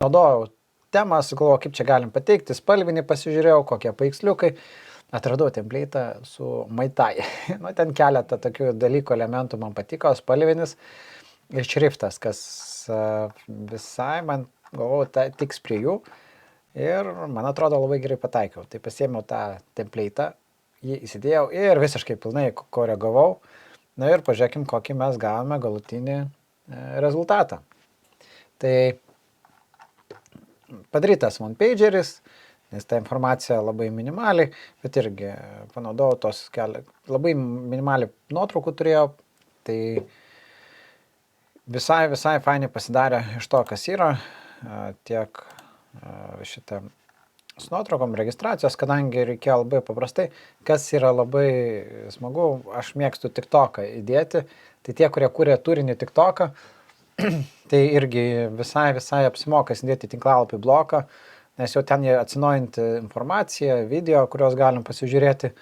naudojau temą, sugalvojau, kaip čia galim pateikti, spalvinį pasižiūrėjau, kokie paveiksliukai, atradau template'ą su Maitai. Nu, ten keletą tokių dalykų, elementų man patiko, spalvinis ir šriftas, kas visai man, galvojau, tiks prie jų. Ir man atrodo labai gerai pataikiau. Tai pasiėmiau tą template'ą, jį įsidėjau ir visiškai pilnai koregavau. Na ir pažiūrėkim, kokį mes gavome galutinį rezultatą. Tai padarytas one-pageris, nes ta informacija labai minimaliai, bet irgi panaudojau tos labai minimaliai nuotraukų turėjau. Tai visai fainai pasidarė iš to, kas yra, tiek šitą su nuotraukom registracijos, kadangi reikėjo labai paprastai, kas yra labai smagu, aš mėgstu TikToką įdėti, tai tie, kurie kūrė turinį TikToką, tai irgi visai apsimoka įdėti tinklalapį bloką, nes jau ten atsinaujinti informaciją, video, kuriuos galim pasižiūrėti.